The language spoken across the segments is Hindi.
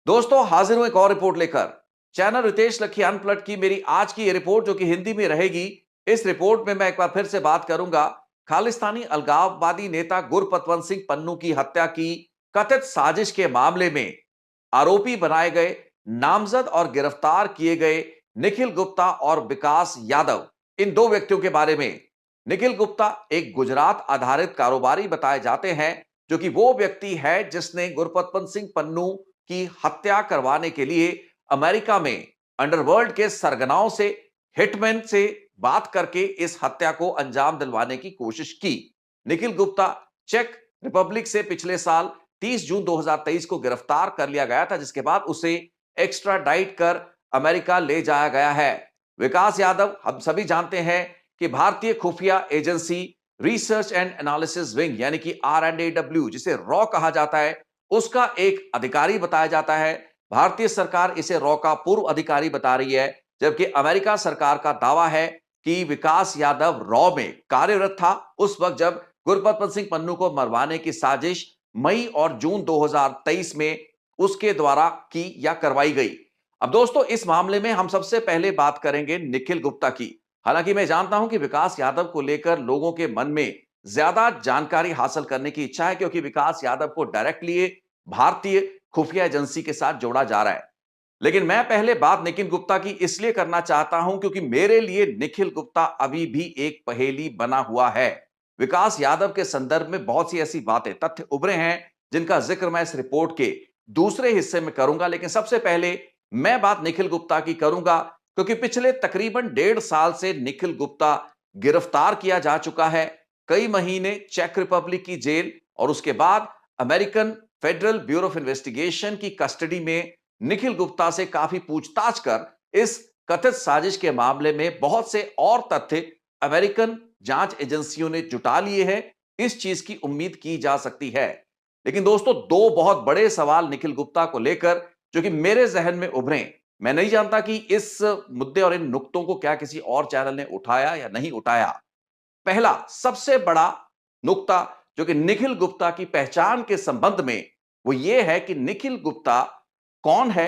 दोस्तों, हाजिर हूं एक और रिपोर्ट लेकर। चैनल रितेश लखी अनप्लट की मेरी आज की ये रिपोर्ट, जो कि हिंदी में रहेगी। इस रिपोर्ट में मैं एक बार फिर से बात करूंगा खालिस्तानी अलगाववादी नेता गुरपतवंत सिंह पन्नू की हत्या की कथित साजिश के मामले में आरोपी बनाए गए, नामजद और गिरफ्तार किए गए निखिल गुप्ता और विकास यादव, इन दो व्यक्तियों के बारे में। निखिल गुप्ता एक गुजरात आधारित कारोबारी बताए जाते हैं, जो कि वो व्यक्ति है जिसने गुरपतवंत सिंह पन्नू की हत्या करवाने के लिए अमेरिका में अंडरवर्ल्ड के सरगनाओं से, हिटमैन से बात करके इस हत्या को अंजाम दिलवाने की कोशिश की। निखिल गुप्ता चेक रिपब्लिक से पिछले साल 30 जून 2023 को गिरफ्तार कर लिया गया था, जिसके बाद उसे एक्स्ट्राडाइट कर अमेरिका ले जाया गया है। विकास यादव हम सभी जानते हैं कि भारतीय खुफिया agency research and analysis wing यानी कि RNAW, जिसे रॉ कहा जाता है, उसका एक अधिकारी बताया जाता है। भारतीय सरकार इसे रॉ का पूर्व अधिकारी बता रही है, जबकि अमेरिका सरकार का दावा है कि विकास यादव रॉ में कार्यरत था उस वक्त जब गुरपतवंत सिंह पन्नू को मरवाने की साजिश मई और जून 2023 में उसके द्वारा की या करवाई गई। अब दोस्तों, इस मामले में हम सबसे पहले बात करेंगे निखिल गुप्ता की। हालांकि मैं जानता हूं कि विकास यादव को लेकर लोगों के मन में ज्यादा जानकारी हासिल करने की इच्छा है, क्योंकि विकास यादव को डायरेक्टली भारतीय खुफिया एजेंसी के साथ जोड़ा जा रहा है। लेकिन मैं पहले बात निखिल गुप्ता की इसलिए करना चाहता हूं क्योंकि मेरे लिए निखिल गुप्ता अभी भी एक पहेली बना हुआ है। विकास यादव के संदर्भ में बहुत सी ऐसी बातें, तथ्य उभरे हैं जिनका जिक्र मैं इस रिपोर्ट के दूसरे हिस्से में करूंगा, लेकिन सबसे पहले मैं बात निखिल गुप्ता की करूंगा, क्योंकि पिछले तकरीबन 1.5 साल से निखिल गुप्ता गिरफ्तार किया जा चुका है। कई महीने चेक रिपब्लिक की जेल और उसके बाद American federal bureau of investigation की कस्टडी में निखिल गुप्ता से काफी पूछताछ कर इस कथित साजिश के मामले में बहुत से और तथ्य अमेरिकन जांच एजेंसियों ने जुटा लिए हैं। इस चीज की उम्मीद की जा सकती है। लेकिन दोस्तों, दो बहुत बड़े सवाल निखिल गुप्ता को लेकर जो कि मेरे जहन में उभरे। मैं नहीं जानता कि इस मुद्दे और इन नुक्तों को क्या किसी और चैनल ने उठाया या नहीं उठाया। पहला सबसे बड़ा नुक्ता जो कि निखिल गुप्ता की पहचान के संबंध में, वो ये है कि निखिल गुप्ता कौन है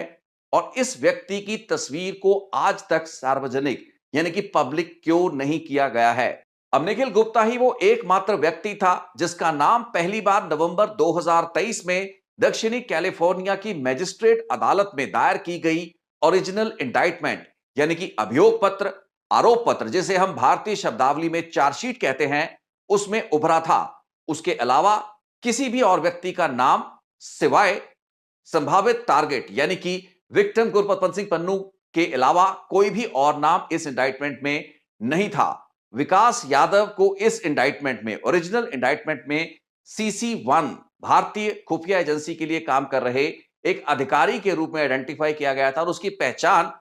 और इस व्यक्ति की तस्वीर को आज तक सार्वजनिक यानी कि पब्लिक क्यों नहीं किया गया है। अब निखिल गुप्ता ही वो एकमात्र व्यक्ति था जिसका नाम पहली बार नवंबर 2023 में दक्षिणी कैलिफोर्निया की मजिस्ट्रेट अदालत में दायर की गई ओरिजिनल इंडाइटमेंट यानी कि अभियोग पत्र, आरोप पत्र, जिसे हम भारतीय शब्दावली में चार्जशीट कहते हैं, उसमें उभरा था। उसके अलावा किसी भी और व्यक्ति का नाम सिवाय संभावित टारगेट यानी कि विक्टिम गुरपतवंत सिंह पन्नू के अलावा कोई भी और नाम इस इंडाइटमेंट में नहीं था। विकास यादव को इस इंडाइटमेंट में, ओरिजिनल इंडाइटमेंट में, CC1 भारतीय खुफिया एजेंसी के लिए काम कर रहे एक अधिकारी के रूप में आइडेंटिफाई किया गया था और उसकी पहचान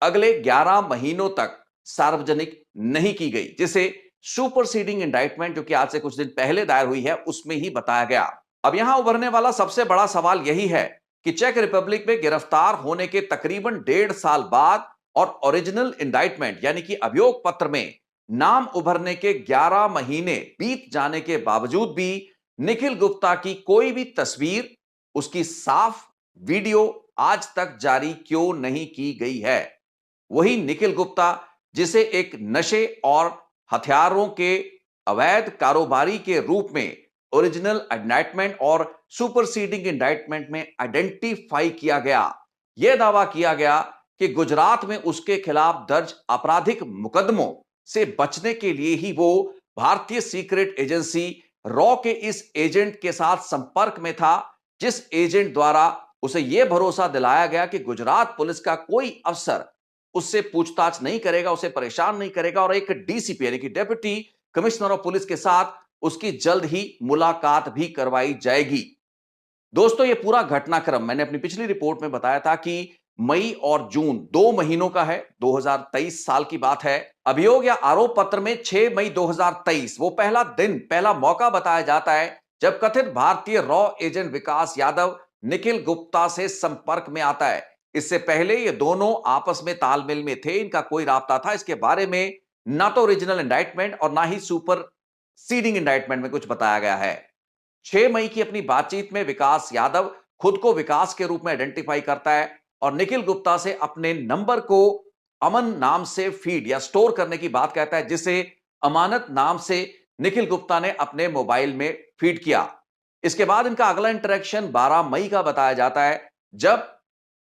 अगले 11 महीनों तक सार्वजनिक नहीं की गई, जिसे सुपरसीडिंग इंडाइटमेंट जो कि आज से कुछ दिन पहले दायर हुई है उसमें ही बताया गया। अब यहां उभरने वाला सबसे बड़ा सवाल यही है कि चेक रिपब्लिक में गिरफ्तार होने के तकरीबन 1.5 साल बाद और ओरिजिनल इंडाइटमेंट यानी कि अभियोग पत्र में नाम उभरने के 11 महीने बीत जाने के बावजूद भी निखिल गुप्ता की कोई भी तस्वीर, उसकी साफ वीडियो आज तक जारी क्यों नहीं की गई है। वही निखिल गुप्ता जिसे एक नशे और हथियारों के अवैध कारोबारी के रूप में ओरिजिनल इंडाइटमेंट और सुपरसीडिंग इंडाइटमेंट में आइडेंटिफाई किया गया, यह दावा किया गया कि गुजरात में उसके खिलाफ दर्ज आपराधिक मुकदमों से बचने के लिए ही वो भारतीय सीक्रेट एजेंसी रॉ के इस एजेंट के साथ संपर्क में था, जिस एजेंट द्वारा उसे यह भरोसा दिलाया गया कि गुजरात पुलिस का कोई अफसर उससे पूछताछ नहीं करेगा, उसे परेशान नहीं करेगा और एक DCP यानी कि डेप्यूटी कमिश्नर ऑफ पुलिस के साथ उसकी जल्द ही मुलाकात भी करवाई जाएगी। दोस्तों, यह पूरा घटनाक्रम मैंने अपनी पिछली रिपोर्ट में बताया था कि मई और जून 2 महीनों का है, 2023 साल की बात है। अभियोग या आरोप पत्र में 6 मई 2023 वो पहला दिन, पहला मौका बताया जाता है जब कथित भारतीय रॉ एजेंट विकास यादव निखिल गुप्ता से संपर्क में आता है। इससे पहले ये दोनों आपस में तालमेल में थे, इनका कोई राब्ता था इसके बारे में ना तो ओरिजिनल इंडाइटमेंट और ना ही सुपर सीडिंग इंडाइटमेंट में कुछ बताया गया है। 6 मई की अपनी बातचीत में विकास यादव खुद को विकास के रूप में आइडेंटिफाई करता है और निखिल गुप्ता से अपने नंबर को अमन नाम से फीड या स्टोर करने की बात कहता है, जिसे अमानत नाम से निखिल गुप्ता ने अपने मोबाइल में फीड किया। इसके बाद इनका अगला इंटरेक्शन 12 मई का बताया जाता है, जब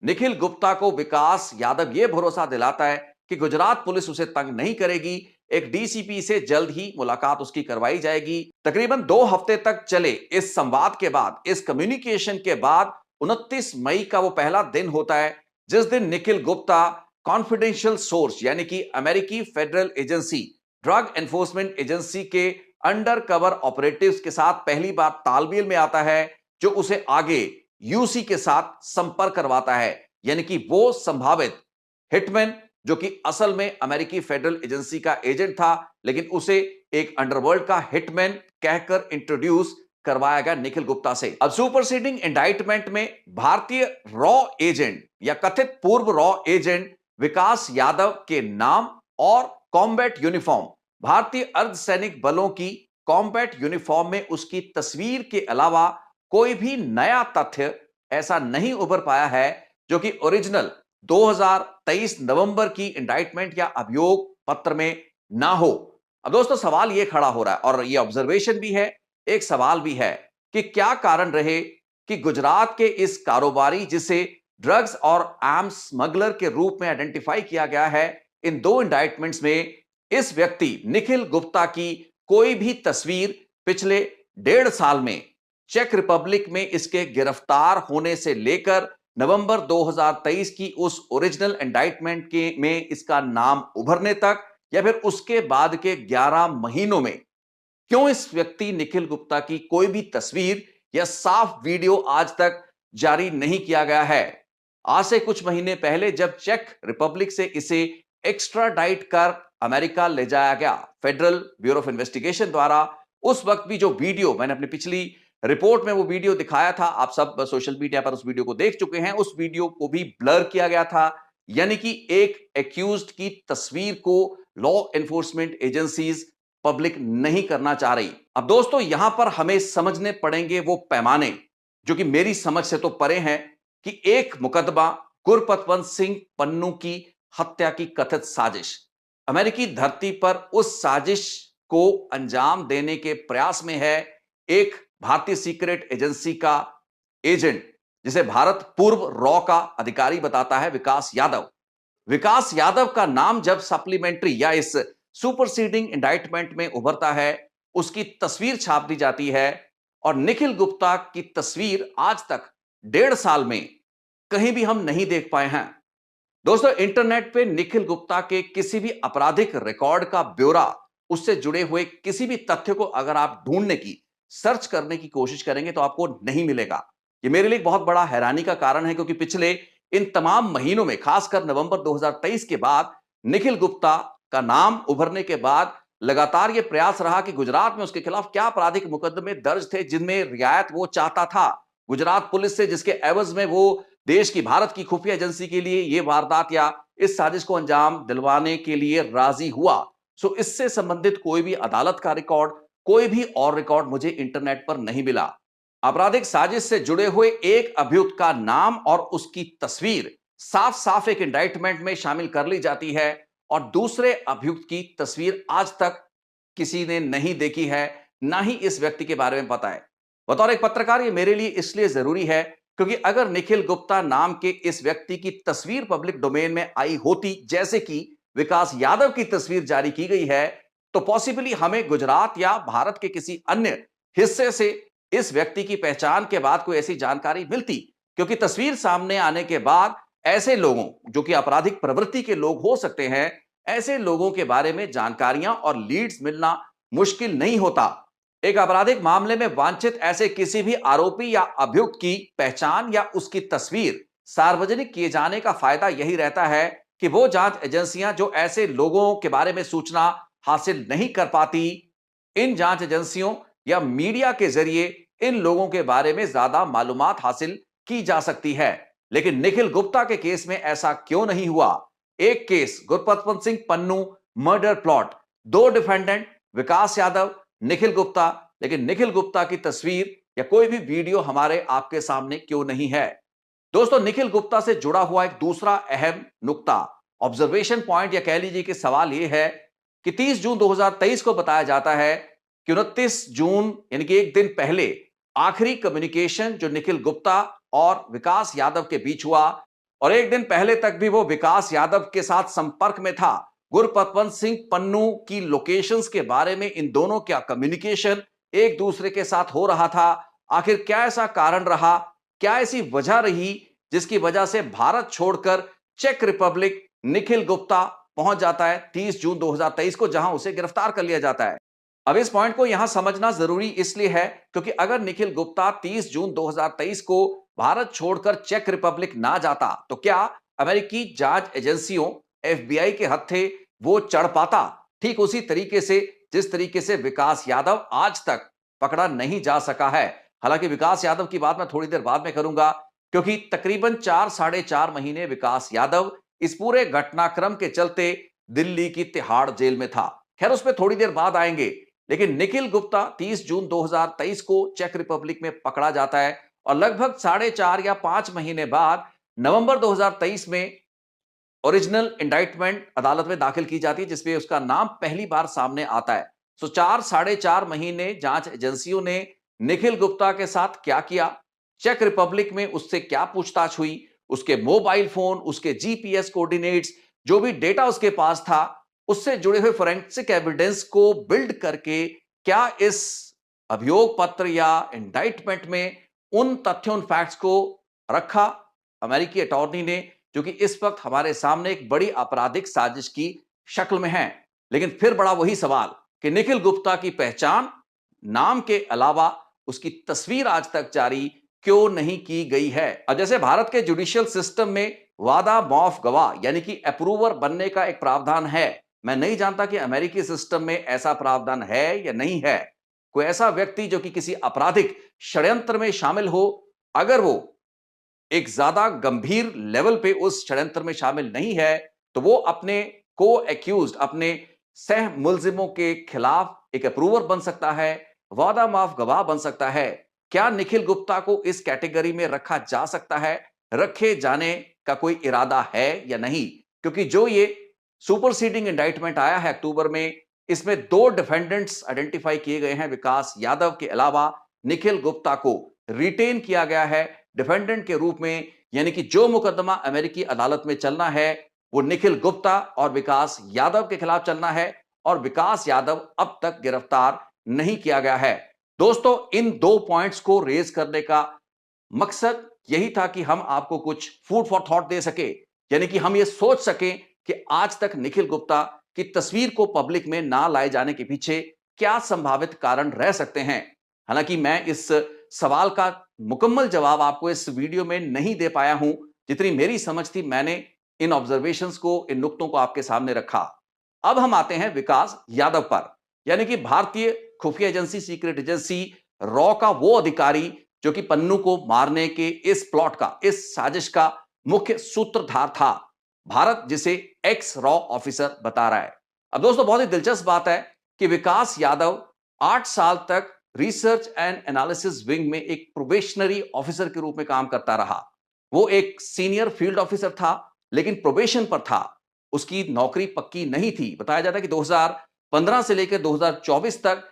निखिल गुप्ता को विकास यादव यह भरोसा दिलाता है कि गुजरात पुलिस उसे तंग नहीं करेगी, एक डीसीपी से जल्द ही मुलाकात उसकी करवाई जाएगी। तकरीबन 2 हफ्ते तक चले इस संवाद के बाद, इस कम्युनिकेशन के बाद 29 मई का वो पहला दिन होता है जिस दिन निखिल गुप्ता कॉन्फिडेंशियल सोर्स यानी कि अमेरिकी federal agency, drug enforcement agency के अंडर कवर ऑपरेटिव्स के साथ पहली बार तालमेल में आता है, जो उसे आगे यूसी के साथ संपर्क करवाता है। यानी कि वो संभावित हिटमैन, जो कि असल में अमेरिकी फेडरल एजेंसी का एजेंट था, लेकिन उसे एक अंडरवर्ल्ड का हिटमैन कहकर इंट्रोड्यूस करवाया गया निखिल गुप्ता से। अब सुपरसीडिंग इंडाइटमेंट में भारतीय रॉ एजेंट या कथित पूर्व रॉ एजेंट विकास यादव के नाम और कॉम्बैट यूनिफॉर्म, भारतीय अर्धसैनिक बलों की कॉम्बैट यूनिफॉर्म में उसकी तस्वीर के अलावा कोई भी नया तथ्य ऐसा नहीं उभर पाया है जो कि ओरिजिनल 2023 नवंबर की इंडाइटमेंट या अभियोग पत्र में ना हो। अब दोस्तों सवाल यह खड़ा हो रहा है और यह ऑब्जर्वेशन भी है, एक सवाल भी है कि क्या कारण रहे कि गुजरात के इस कारोबारी, जिसे ड्रग्स और आर्म्स स्मगलर के रूप में आइडेंटिफाई किया गया है, इन 2 इंडाइटमेंट्स में इस व्यक्ति निखिल गुप्ता की कोई भी तस्वीर पिछले 1.5 साल में चेक रिपब्लिक में इसके गिरफ्तार होने से लेकर नवंबर 2023 की उस ओरिजिनल इंडाइटमेंट के में इसका नाम उभरने तक, या फिर उसके बाद के 11 महीनों में क्यों इस व्यक्ति निखिल गुप्ता की कोई भी तस्वीर या साफ वीडियो आज तक जारी नहीं किया गया है। आज से कुछ महीने पहले जब चेक रिपब्लिक से इसे एक्स्ट्राडाइट कर अमेरिका ले जाया गया फेडरल ब्यूरो ऑफ इन्वेस्टिगेशन द्वारा, उस वक्त भी जो वीडियो मैंने अपनी पिछली रिपोर्ट में वो वीडियो दिखाया था, आप सब सोशल मीडिया पर उस वीडियो को देख चुके हैं, उस वीडियो को भी ब्लर किया गया था। यानी कि एक एक्यूज्ड की तस्वीर को लॉ एनफोर्समेंट एजेंसीज पब्लिक नहीं करना चाह रही। अब दोस्तों यहां पर हमें समझने पड़ेंगे वो पैमाने जो कि मेरी समझ से तो परे हैं, कि एक मुकदमा गुरपतवंत सिंह पन्नू की हत्या की कथित साजिश, अमेरिकी धरती पर उस साजिश को अंजाम देने के प्रयास में है एक भारतीय सीक्रेट एजेंसी का एजेंट, जिसे भारत पूर्व रॉ का अधिकारी बताता है विकास यादव। विकास यादव का नाम जब सप्लीमेंट्री या इस सुपरसीडिंग इंडाइटमेंट में उभरता है, उसकी तस्वीर छाप दी जाती है और निखिल गुप्ता की तस्वीर आज तक 1.5 साल में कहीं भी हम नहीं देख पाए हैं। दोस्तों इंटरनेट पे निखिल गुप्ता के किसी भी आपराधिक रिकॉर्ड का ब्यौरा, उससे जुड़े हुए किसी भी तथ्य को अगर आप ढूंढने की, सर्च करने की कोशिश करेंगे तो आपको नहीं मिलेगा। यह मेरे लिए बहुत बड़ा हैरानी का कारण है, क्योंकि पिछले इन तमाम महीनों में, खासकर नवंबर 2023 के बाद निखिल गुप्ता का नाम उभरने के बाद लगातार यह प्रयास रहा कि गुजरात में उसके खिलाफ क्या आपराधिक मुकदमे दर्ज थे जिनमें रियायत वो चाहता था गुजरात पुलिस से, जिसके एवज में वो देश की, भारत की खुफिया एजेंसी के लिए यह वारदात या इस साजिश को अंजाम दिलवाने के लिए राजी हुआ। सो इससे संबंधित कोई भी अदालत का रिकॉर्ड, कोई भी और रिकॉर्ड मुझे इंटरनेट पर नहीं मिला। आपराधिक साजिश से जुड़े हुए एक अभियुक्त का नाम और उसकी तस्वीर साफ साफ एक इंडाइटमेंट में शामिल कर ली जाती है और दूसरे अभियुक्त की तस्वीर आज तक किसी ने नहीं देखी है, ना ही इस व्यक्ति के बारे में पता है। बतौर एक पत्रकार ये मेरे लिए इसलिए जरूरी है क्योंकि अगर निखिल गुप्ता नाम के इस व्यक्ति की तस्वीर पब्लिक डोमेन में आई होती, जैसे कि विकास यादव की तस्वीर जारी की गई है, तो पॉसिबली हमें गुजरात या भारत के किसी अन्य हिस्से से इस व्यक्ति की पहचान के बाद कोई ऐसी जानकारी मिलती, क्योंकि तस्वीर सामने आने के बाद ऐसे लोगों, जो कि आपराधिक प्रवृत्ति के लोग हो सकते हैं, ऐसे लोगों के बारे में जानकारियां और लीड्स मिलना मुश्किल नहीं होता। एक आपराधिक मामले में वांछित ऐसे किसी भी आरोपी या अभियुक्त की पहचान या उसकी तस्वीर सार्वजनिक किए जाने का फायदा यही रहता है कि वो जांच एजेंसियां जो ऐसे लोगों के बारे में सूचना हासिल नहीं कर पाती, इन जांच एजेंसियों या मीडिया के जरिए इन लोगों के बारे में ज्यादा मालूमात हासिल की जा सकती है। लेकिन निखिल गुप्ता के केस में ऐसा क्यों नहीं हुआ? एक case Gurpatwant Singh Pannun murder plot, 2 defendant Vikas Yadav, Nikhil Gupta, लेकिन निखिल गुप्ता की तस्वीर या कोई भी वीडियो हमारे आपके सामने क्यों नहीं है। दोस्तों, निखिल गुप्ता से जुड़ा हुआ एक दूसरा अहम नुक्ता, ऑब्जर्वेशन पॉइंट या कह लीजिए कि सवाल यह है कि 30 जून 2023 को बताया जाता है कि 29 जून यानी कि एक दिन पहले आखिरी कम्युनिकेशन जो निखिल गुप्ता और विकास यादव के बीच हुआ, और एक दिन पहले तक भी वो विकास यादव के साथ संपर्क में था। गुरपतवंत सिंह पन्नू की लोकेशंस के बारे में इन दोनों क्या कम्युनिकेशन एक दूसरे के साथ हो रहा था? आखिर क्या ऐसा कारण रहा, क्या ऐसी वजह रही जिसकी वजह से भारत छोड़कर चेक रिपब्लिक निखिल गुप्ता पहुंच जाता है 30 जून 2023 को, जहां उसे गिरफ्तार कर लिया जाता है। अब इस पॉइंट को यहां समझना जरूरी इसलिए है क्योंकि अगर निखिल गुप्ता 30 जून 2023 को भारत छोड़कर चेक रिपब्लिक ना जाता तो क्या अमेरिकी जांच एजेंसियों एफबीआई के हत्थे वो चढ़ पाता, ठीक उसी तरीके से जिस तरीके से विकास यादव आज तक पकड़ा नहीं जा सका है। हालांकि विकास यादव की बात मैं थोड़ी देर बाद में करूंगा, क्योंकि तकरीबन 4 साढ़े 4 महीने विकास यादव इस पूरे घटनाक्रम के चलते दिल्ली की तिहाड़ जेल में था। खैर, उस पर थोड़ी देर बाद आएंगे। लेकिन निखिल गुप्ता 30 जून 2023 को चेक रिपब्लिक में पकड़ा जाता है और लगभग 4.5 या 5 महीने बाद नवंबर 2023 में ओरिजिनल इंडाइटमेंट अदालत में दाखिल की जाती है, जिसमें उसका नाम पहली बार सामने आता है। 4 साढ़े 4 महीने जांच एजेंसियों ने निखिल गुप्ता के साथ क्या किया, चेक रिपब्लिक में उससे क्या पूछताछ हुई, उसके मोबाइल फोन, उसके जीपीएस कोऑर्डिनेट्स, जो भी डेटा उसके पास था, उससे जुड़े हुए फोरेंसिक एविडेंस को बिल्ड करके क्या इस अभियोग पत्र या इंडाइटमेंट में उन तथ्यों, उन फैक्ट्स को रखा अमेरिकी अटॉर्नी ने, जो कि इस वक्त हमारे सामने एक बड़ी आपराधिक साजिश की शक्ल में है। लेकिन फिर बड़ा वही सवाल कि निखिल गुप्ता की पहचान नाम के अलावा उसकी तस्वीर आज तक जारी क्यों नहीं की गई है। अब जैसे भारत के जुडिशियल सिस्टम में वादा माफ गवाह यानी कि अप्रूवर बनने का एक प्रावधान है, मैं नहीं जानता कि अमेरिकी सिस्टम में ऐसा प्रावधान है या नहीं है। कोई ऐसा व्यक्ति जो कि किसी आपराधिक षड्यंत्र में शामिल हो, अगर वो एक ज्यादा गंभीर लेवल पे उस षड्यंत्र में शामिल नहीं है, तो वो अपने को एक्यूज्ड, अपने सह मुलजिमों के खिलाफ एक अप्रूवर बन सकता है, वादा माफ गवाह बन सकता है। क्या निखिल गुप्ता को इस कैटेगरी में रखा जा सकता है, रखे जाने का कोई इरादा है या नहीं? क्योंकि जो ये सुपरसीडिंग इंडाइटमेंट आया है अक्टूबर में, इसमें 2 डिफेंडेंट्स आइडेंटिफाई किए गए हैं। विकास यादव के अलावा निखिल गुप्ता को रिटेन किया गया है डिफेंडेंट के रूप में, यानी कि जो मुकदमा अमेरिकी अदालत में चलना है वो निखिल गुप्ता और विकास यादव के खिलाफ चलना है, और विकास यादव अब तक गिरफ्तार नहीं किया गया है। दोस्तों, इन 2 पॉइंट्स को रेज करने का मकसद यही था कि हम आपको कुछ फूड फॉर थॉट दे सके, यानी कि हम ये सोच सकें कि आज तक निखिल गुप्ता की तस्वीर को पब्लिक में ना लाए जाने के पीछे क्या संभावित कारण रह सकते हैं। हालांकि मैं इस सवाल का मुकम्मल जवाब आपको इस वीडियो में नहीं दे पाया हूं, जितनी मेरी समझ थी मैंने इन ऑब्जर्वेशंस को, इन नुक्तों को आपके सामने रखा। अब हम आते हैं विकास यादव पर, यानी कि भारतीय खुफिया एजेंसी, सीक्रेट एजेंसी रॉ का वो अधिकारी जो कि पन्नू को मारने के इस प्लॉट का, इस साजिश का मुख्य सूत्रधार था। भारत जिसे एक्स रॉ ऑफिसर बता रहा है। अब दोस्तों, बहुत ही दिलचस्प बात है कि विकास यादव 8 साल तक रिसर्च एंड एनालिसिस विंग में एक प्रोबेशनरी ऑफिसर के रूप में काम करता रहा। वो एक सीनियर फील्ड ऑफिसर था, लेकिन प्रोबेशन पर था, उसकी नौकरी पक्की नहीं थी। बताया जाता है कि 2015 से लेकर 2024 तक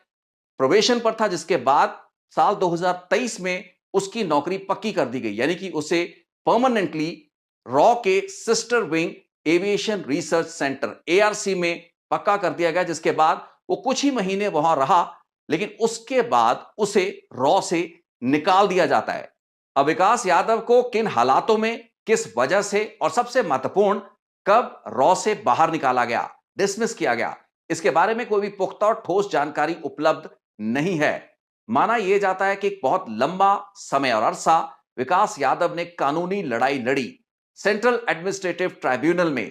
प्रोबेशन पर था, जिसके बाद साल 2023 में उसकी नौकरी पक्की कर दी गई, यानी कि उसे परमानेंटली रॉ के sister wing aviation research centre ARC में पक्का कर दिया गया, जिसके बाद वो कुछ ही महीने वहां रहा, लेकिन उसके बाद उसे रॉ से निकाल दिया जाता है। अब विकास यादव को किन हालातों में, किस वजह से, और सबसे महत्वपूर्ण कब रॉ से बाहर निकाला गया, डिसमिस किया गया, इसके बारे में कोई भी पुख्ता और ठोस जानकारी उपलब्ध नहीं है। माना यह जाता है कि एक बहुत लंबा समय और अरसा विकास यादव ने कानूनी लड़ाई लड़ी सेंट्रल एडमिनिस्ट्रेटिव ट्राइब्यूनल में,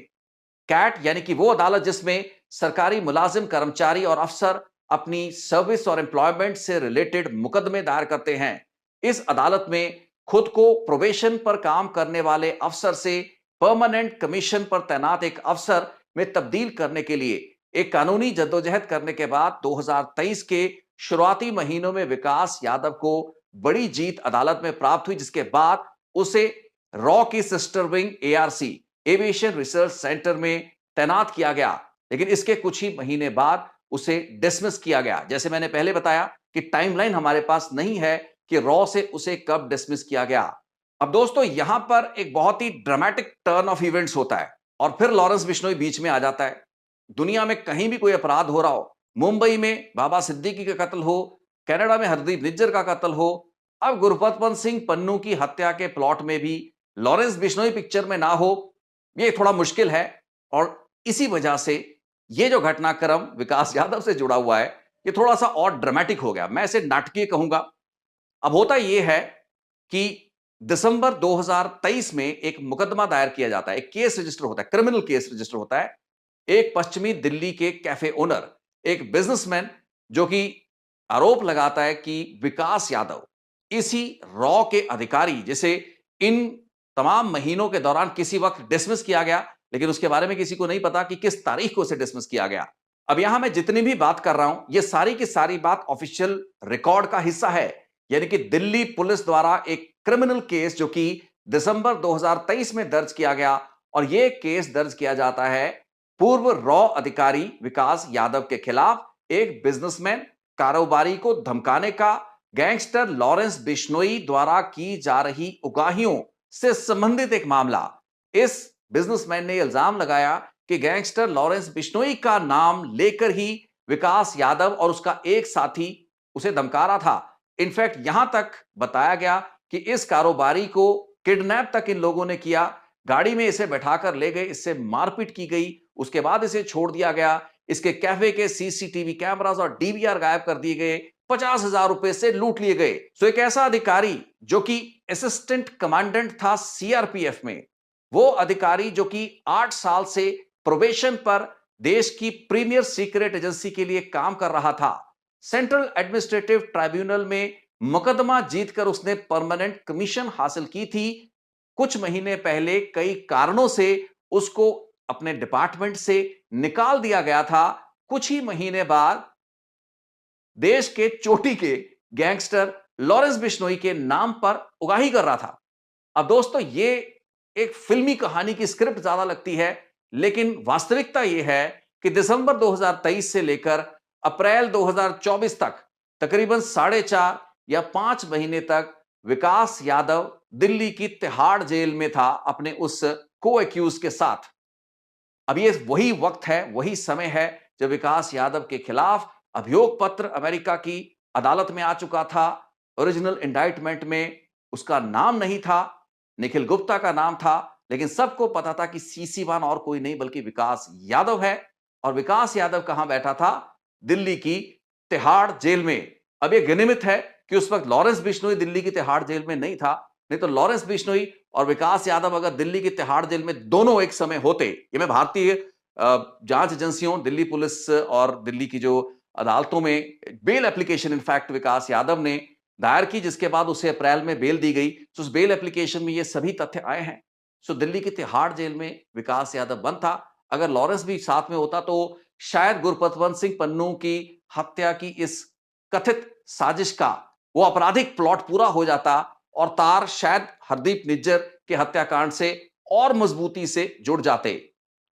कैट यानी कि वो अदालत जिसमें सरकारी मुलाजिम, कर्मचारी और अफसर अपनी सर्विस और एम्प्लॉयमेंट से रिलेटेड मुकदमे दायर करते हैं। इस अदालत में खुद को प्रोबेशन पर काम करने वाले अफसर से परमानेंट कमीशन पर तैनात एक अफसर में तब्दील करने के लिए एक कानूनी जद्दोजहद करने के बाद 2023 के शुरुआती महीनों में विकास यादव को बड़ी जीत अदालत में प्राप्त हुई, जिसके बाद उसे रॉ की sister wing ARC aviation research centre में तैनात किया गया। लेकिन इसके कुछ ही महीने बाद उसे डिसमिस किया गया। जैसे मैंने पहले बताया कि टाइमलाइन हमारे पास नहीं है कि रॉ से उसे कब डिसमिस किया गया। अब दोस्तों, यहां पर एक बहुत ही ड्रामेटिक टर्न ऑफ इवेंट्स होता है और फिर लॉरेंस बिश्नोई बीच में आ जाता है। दुनिया में कहीं भी कोई अपराध हो रहा हो, मुंबई में बाबा सिद्दीकी का कत्ल हो, कनाडा में हरदीप निज्जर का कत्ल हो, अब गुरपतवंत सिंह पन्नू की हत्या के प्लॉट में भी लॉरेंस बिश्नोई पिक्चर में ना हो, ये थोड़ा मुश्किल है। और इसी वजह से ये जो घटनाक्रम विकास यादव से जुड़ा हुआ है, ये थोड़ा सा और ड्रामेटिक हो गया, मैं इसे नाटकीय कहूंगा। अब होता यह है कि दिसंबर 2023 में एक मुकदमा दायर किया जाता है, एक केस रजिस्टर होता है, क्रिमिनल केस रजिस्टर होता है। एक पश्चिमी दिल्ली के कैफे ओनर, एक बिजनेसमैन, जो कि आरोप लगाता है कि विकास यादव इसी रॉ के अधिकारी, जिसे इन तमाम महीनों के दौरान किसी वक्त डिसमिस किया गया, लेकिन उसके बारे में किसी को नहीं पता कि किस तारीख को उसे डिसमिस किया गया। अब यहां मैं जितनी भी बात कर रहा हूं, यह सारी की सारी बात ऑफिशियल रिकॉर्ड का हिस्सा है। यानी कि दिल्ली पुलिस द्वारा एक क्रिमिनल केस जो कि दिसंबर 2023 में दर्ज किया गया, और यह केस दर्ज किया जाता है पूर्व रॉ अधिकारी विकास यादव के खिलाफ, एक बिजनेसमैन, कारोबारी को धमकाने का गैंगस्टर लॉरेंस बिश्नोई द्वारा की जा रही उगाहियों से संबंधित एक मामला। इस बिजनेसमैन ने इल्जाम लगाया कि गैंगस्टर लॉरेंस बिश्नोई का नाम लेकर ही विकास यादव और उसका एक साथी उसे धमका रहा था। इनफैक्ट यहां तक बताया गया कि इस कारोबारी को किडनैप तक इन लोगों ने किया, गाड़ी में इसे बैठाकर ले गए, इससे मारपीट की गई, उसके बाद इसे छोड़ दिया गया, इसके कैफे के सीसीटीवी कैमरास और डीवीआर गायब कर दिए गए, 50,000 रुपए से लूट लिए गए। सो एक ऐसा अधिकारी जो कि असिस्टेंट कमांडेंट था सीआरपीएफ में, वो अधिकारी जो कि 8 साल से प्रोबेशन पर देश की प्रीमियर सीक्रेट एजेंसी के लिए काम कर रहा था, सेंट्रल एडमिनिस्ट्रेटिव ट्राइब्यूनल में मुकदमा जीतकर उसने परमानेंट कमीशन हासिल की थी। कुछ महीने पहले कई कारणों से उसको अपने डिपार्टमेंट से निकाल दिया गया था। कुछ ही महीने बाद देश के चोटी के गैंगस्टर लॉरेंस बिश्नोई के नाम पर उगाही कर रहा था। अब दोस्तों, ये एक फिल्मी कहानी की स्क्रिप्ट ज्यादा लगती है, लेकिन वास्तविकता यह है कि दिसंबर 2023 से लेकर अप्रैल 2024 तक तकरीबन 4.5 या 5 महीने तक विकास यादव दिल्ली की तिहाड़ जेल में था अपने उस को एक्यूज के साथ। अब ये वही वक्त है, वही समय है जब विकास यादव के खिलाफ अभियोग पत्र अमेरिका की अदालत में आ चुका था। ओरिजिनल इंडाइटमेंट में उसका नाम नहीं था, निखिल गुप्ता का नाम था, लेकिन सबको पता था कि सीसी1 और कोई नहीं बल्कि विकास यादव है। और विकास यादव कहां बैठा था? दिल्ली की तिहाड़ जेल में। अब यह गनिमत है कि उस वक्त लॉरेंस बिश्नोई दिल्ली की तिहाड़ जेल में नहीं था, नहीं तो लॉरेंस बिश्नोई और विकास यादव अगर दिल्ली की तिहाड़ जेल में दोनों एक समय होते, ये मैं भारतीय जांच एजेंसियों, दिल्ली पुलिस और दिल्ली की जो अदालतों में बेल एप्लीकेशन इनफैक्ट विकास यादव ने दायर की, जिसके बाद उसे अप्रैल में बेल दी गई। तो उस बेल एप्लीकेशन में ये सभी तथ्य आए हैं। सो दिल्ली की तिहाड़ जेल में विकास यादव बंद था। अगर लॉरेंस भी साथ में होता तो शायद गुरपतवंत सिंह पन्नू की हत्या की इस कथित साजिश का वो आपराधिक प्लॉट पूरा हो जाता और तार शायद हरदीप निज्जर के हत्याकांड से और मजबूती से जुड़ जाते।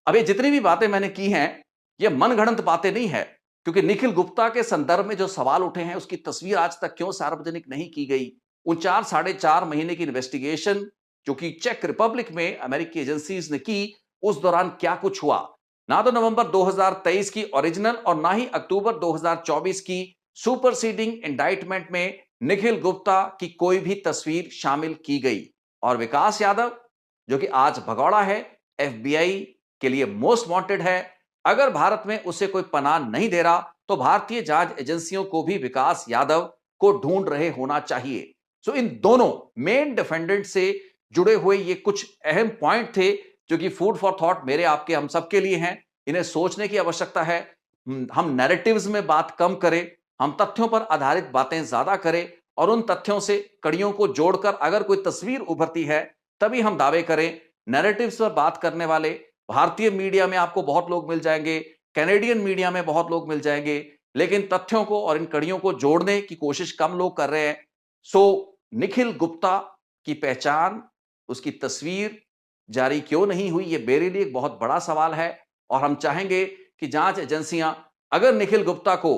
अब ये जितनी भी बातें मैंने की हैं, ये मनगढ़ंत बातें नहीं है, क्योंकि निखिल गुप्ता के संदर्भ में जो सवाल उठे हैं उसकी तस्वीर आज तक क्यों सार्वजनिक नहीं की गई? उन 4 महीने की इन्वेस्टिगेशन जो कि चेक रिपब्लिक में अमेरिकी एजेंसीज ने की, उस दौरान क्या कुछ हुआ? ना तो नवंबर 2023 की ओरिजिनल और ना ही अक्टूबर 2024 की सुपरसीडिंग इंडाइटमेंट में निखिल गुप्ता की कोई भी तस्वीर शामिल की गई। और विकास यादव जो कि आज भगौड़ा है, एफबीआई के लिए मोस्ट वांटेड है, अगर भारत में उसे कोई पनाह नहीं दे रहा तो भारतीय जांच एजेंसियों को भी विकास यादव को ढूंढ रहे होना चाहिए। सो इन दोनों मेन डिफेंडेंट से जुड़े हुए ये कुछ अहम पॉइंट थे जो कि फूड फॉर थॉट मेरे, आपके, हम सबके लिए हैं। इन्हें सोचने की आवश्यकता है। हम नैरेटिव्स में बात कम करें, हम तथ्यों पर आधारित बातें ज्यादा करें और उन तथ्यों से कड़ियों को जोड़कर अगर कोई तस्वीर उभरती है तभी हम दावे करें। नैरेटिव्स पर बात करने वाले भारतीय मीडिया में आपको बहुत लोग मिल जाएंगे, कैनेडियन मीडिया में बहुत लोग मिल जाएंगे, लेकिन तथ्यों को और इन कड़ियों को जोड़ने की कोशिश कम लोग कर रहे हैं। सो निखिल गुप्ता की पहचान, उसकी तस्वीर जारी क्यों नहीं हुई, ये मेरे लिए एक बहुत बड़ा सवाल है और हम चाहेंगे कि जांच एजेंसियां अगर निखिल गुप्ता को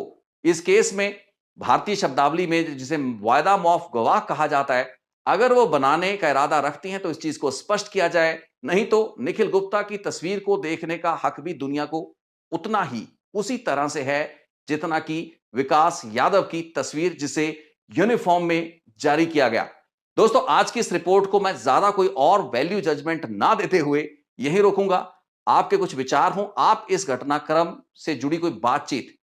इस केस में भारतीय शब्दावली में जिसे वायदा मौफ गवाह कहा जाता है, अगर वो बनाने का इरादा रखती हैं तो इस चीज को स्पष्ट किया जाए। नहीं तो निखिल गुप्ता की तस्वीर को देखने का हक भी दुनिया को उतना ही उसी तरह से है जितना कि विकास यादव की तस्वीर जिसे यूनिफॉर्म में जारी किया गया। दोस्तों, आज की इस रिपोर्ट को मैं ज्यादा कोई और वैल्यू जजमेंट ना देते हुए यहीं रोकूंगा। आपके कुछ विचार हों, आप इस घटनाक्रम से जुड़ी कोई बातचीत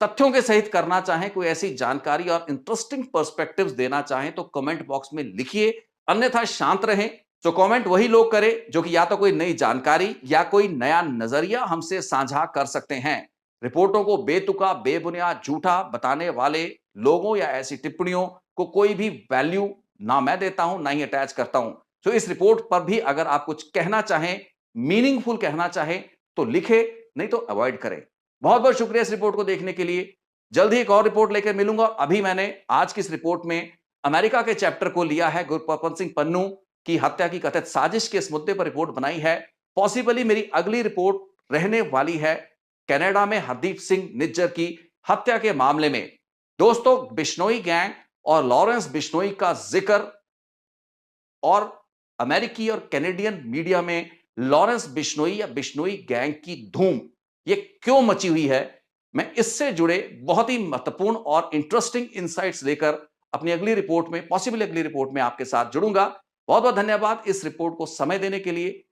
तथ्यों के सहित करना चाहें, कोई ऐसी जानकारी और इंटरेस्टिंग पर्सपेक्टिव्स देना चाहें तो कमेंट बॉक्स में लिखिए, अन्यथा शांत रहें। तो कमेंट वही लोग करें जो कि या तो कोई नई जानकारी या कोई नया नजरिया हमसे साझा कर सकते हैं। रिपोर्टों को बेतुका, बेबुनियाद, झूठा बताने वाले लोगों या ऐसी टिप्पणियों को कोई भी वैल्यू ना मैं देता हूं, ना ही अटैच करता हूं। तो इस रिपोर्ट पर भी अगर आप कुछ कहना चाहें, मीनिंगफुल कहना चाहें तो लिखे, नहीं तो अवॉइड करें। बहुत बहुत शुक्रिया इस रिपोर्ट को देखने के लिए। जल्द ही एक और रिपोर्ट लेकर मिलूंगा। अभी मैंने आज की इस रिपोर्ट में अमेरिका के चैप्टर को लिया है। गुरपतवंत सिंह पन्नू की हत्या की कथित साजिश के इस मुद्दे पर रिपोर्ट बनाई है। पॉसिबली मेरी अगली रिपोर्ट रहने वाली है कनाडा में हरदीप सिंह निज्जर की हत्या के मामले में। दोस्तों, बिश्नोई गैंग और लॉरेंस बिश्नोई का जिक्र और अमेरिकी और कैनेडियन मीडिया में लॉरेंस बिश्नोई या बिश्नोई गैंग की धूम ये क्यों मची हुई है, मैं इससे जुड़े बहुत ही महत्वपूर्ण और इंटरेस्टिंग इनसाइट्स लेकर अपनी अगली रिपोर्ट में, पॉसिबल अगली रिपोर्ट में आपके साथ जुड़ूंगा। बहुत बहुत धन्यवाद इस रिपोर्ट को समय देने के लिए।